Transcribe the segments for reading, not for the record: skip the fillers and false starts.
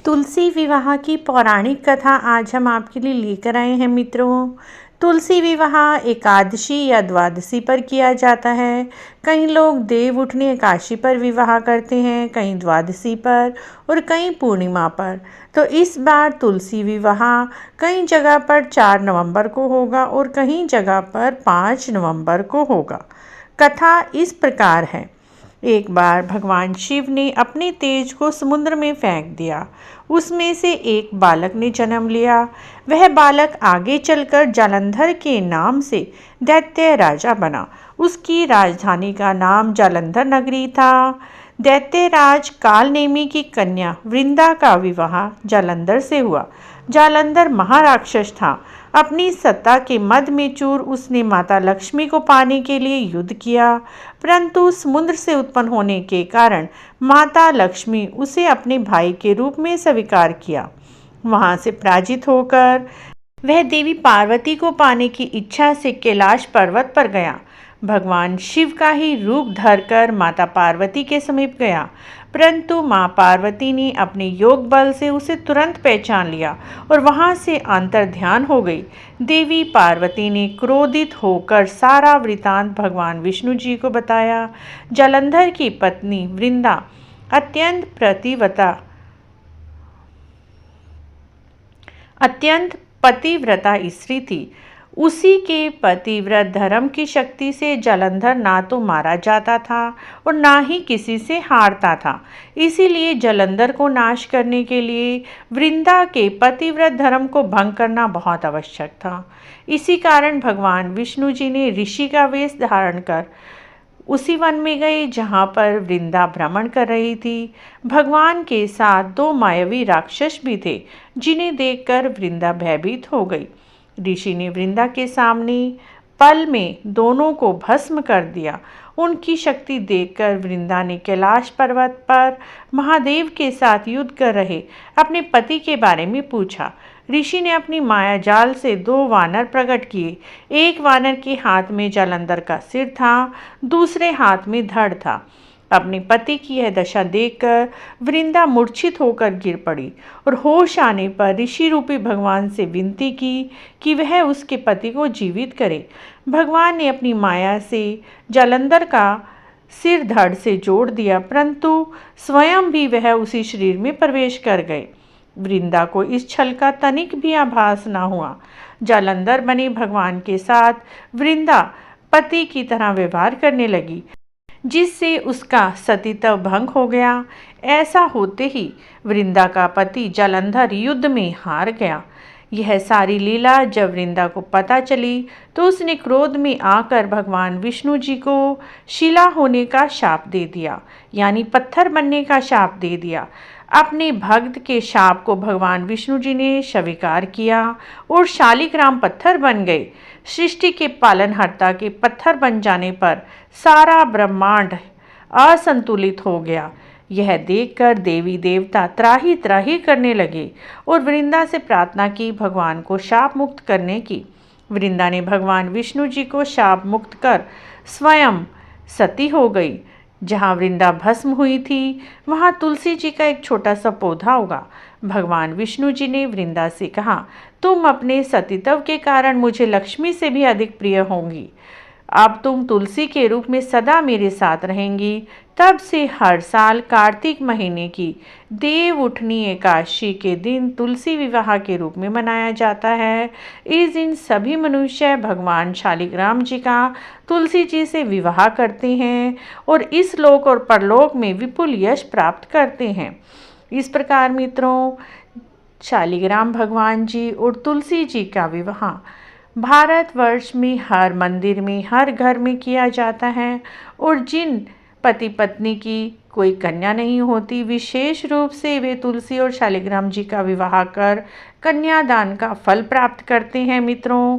तुलसी विवाह की पौराणिक कथा आज हम आपके लिए लेकर आए हैं मित्रों। तुलसी विवाह एकादशी या द्वादशी पर किया जाता है। कई लोग देव उठनी एकादशी पर विवाह करते हैं, कई द्वादशी पर और कई पूर्णिमा पर। तो इस बार तुलसी विवाह कई जगह पर 4 नवंबर को होगा और कई जगह पर 5 नवंबर को होगा। कथा इस प्रकार है। एक बार भगवान शिव ने अपने तेज को समुद्र में फेंक दिया। उसमें से एक बालक ने जन्म लिया। वह बालक आगे चलकर जालंधर के नाम से दैत्य राजा बना। उसकी राजधानी का नाम जालंधर नगरी था। दैत्यराज कालनेमी की कन्या वृंदा का विवाह जालंधर से हुआ। जालंधर महाराक्षस था। अपनी सत्ता के मद में चूर उसने माता लक्ष्मी को पाने के लिए युद्ध किया, परंतु समुद्र से उत्पन्न होने के कारण माता लक्ष्मी उसे अपने भाई के रूप में स्वीकार किया। वहां से पराजित होकर वह देवी पार्वती को पाने की इच्छा से कैलाश पर्वत पर गया। भगवान शिव का ही रूप धरकर माता पार्वती के समीप गया, परंतु मां पार्वती ने अपने योग बल से उसे तुरंत पहचान लिया और वहां से अंतर्ध्यान हो गई। देवी पार्वती ने क्रोधित होकर सारा वृतांत भगवान विष्णु जी को बताया। जालंधर की पत्नी वृंदा अत्यंत पतिव्रता स्त्री थी। उसी के पतिव्रत धर्म की शक्ति से जालंधर ना तो मारा जाता था और ना ही किसी से हारता था। इसीलिए जालंधर को नाश करने के लिए वृंदा के पतिव्रत धर्म को भंग करना बहुत आवश्यक था। इसी कारण भगवान विष्णु जी ने ऋषि का वेश धारण कर उसी वन में गए जहाँ पर वृंदा भ्रमण कर रही थी। भगवान के साथ 2 मायावी राक्षस भी थे, जिन्हें देखकर वृंदा भयभीत हो गई। ऋषि ने वृंदा के सामने पल में दोनों को भस्म कर दिया। उनकी शक्ति देखकर वृंदा ने कैलाश पर्वत पर महादेव के साथ युद्ध कर रहे अपने पति के बारे में पूछा। ऋषि ने अपनी माया जाल से 2 वानर प्रकट किए। एक वानर के हाथ में जालंधर का सिर था, दूसरे हाथ में धड़ था। अपने पति की यह दशा देखकर वृंदा मूर्छित होकर गिर पड़ी और होश आने पर ऋषि रूपी भगवान से विनती की कि वह उसके पति को जीवित करे। भगवान ने अपनी माया से जालंधर का सिर धड़ से जोड़ दिया, परंतु स्वयं भी वह उसी शरीर में प्रवेश कर गए। वृंदा को इस छल का तनिक भी आभास न हुआ। जालंधर बने भगवान के साथ वृंदा पति की तरह व्यवहार करने लगी, जिससे उसका सतीत्व भंग हो गया। ऐसा होते ही वृंदा का पति जालंधर युद्ध में हार गया। यह सारी लीला जब वृंदा को पता चली तो उसने क्रोध में आकर भगवान विष्णु जी को शिला होने का शाप दे दिया, यानी पत्थर बनने का शाप दे दिया। अपने भक्त के शाप को भगवान विष्णु जी ने स्वीकार किया और शालिग्राम पत्थर बन गए। सृष्टि के पालनहर्ता के पत्थर बन जाने पर सारा ब्रह्मांड असंतुलित हो गया। यह देखकर देवी देवता त्राही त्राही करने लगे और वृंदा से प्रार्थना की भगवान को शाप मुक्त करने की। वृंदा ने भगवान विष्णु जी को शाप मुक्त कर स्वयं सती हो गई। जहाँ वृंदा भस्म हुई थी वहाँ तुलसी जी का एक छोटा सा पौधा होगा। भगवान विष्णु जी ने वृंदा से कहा, तुम अपने सतीत्व के कारण मुझे लक्ष्मी से भी अधिक प्रिय होंगी। अब तुम तुलसी के रूप में सदा मेरे साथ रहेंगी। तब से हर साल कार्तिक महीने की देव उठनी एकादशी के दिन तुलसी विवाह के रूप में मनाया जाता है। इस दिन सभी मनुष्य भगवान शालिग्राम जी का तुलसी जी से विवाह करते हैं और इस लोक और परलोक में विपुल यश प्राप्त करते हैं। इस प्रकार मित्रों, शालिग्राम भगवान जी और तुलसी जी का विवाह भारतवर्ष में हर मंदिर में, हर घर में किया जाता है और जिन पति पत्नी की कोई कन्या नहीं होती, विशेष रूप से वे तुलसी और शालिग्राम जी का विवाह कर कन्यादान का फल प्राप्त करते हैं। मित्रों,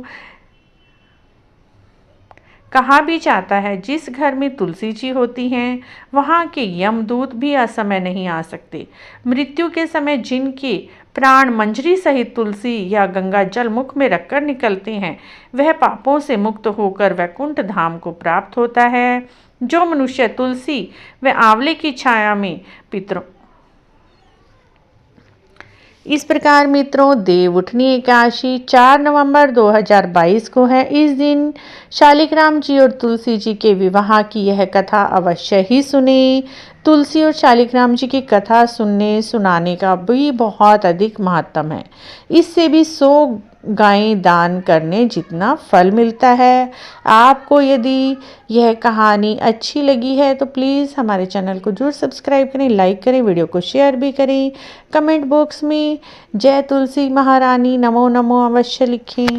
कहा भी जाता है जिस घर में तुलसी जी होती हैं वहाँ के यमदूत भी असमय नहीं आ सकते। मृत्यु के समय जिनके प्राण मंजरी सहित तुलसी या गंगा जल मुख में रखकर निकलते हैं, वह पापों से मुक्त होकर वैकुंठ धाम को प्राप्त होता है। जो मनुष्य तुलसी व आंवले की छाया में पितरों इस प्रकार मित्रों, देव उठनी एकादशी 4 नवंबर 2022 को है। इस दिन शालिग्राम जी और तुलसी जी के विवाह की यह कथा अवश्य ही सुने। तुलसी और शालिग्राम जी की कथा सुनने सुनाने का भी बहुत अधिक महत्व है। इससे भी 100 गायें दान करने जितना फल मिलता है। आपको यदि यह कहानी अच्छी लगी है तो प्लीज़ हमारे चैनल को जरूर सब्सक्राइब करें, लाइक करें, वीडियो को शेयर भी करें। कमेंट बॉक्स में जय तुलसी महारानी नमो नमो अवश्य लिखें।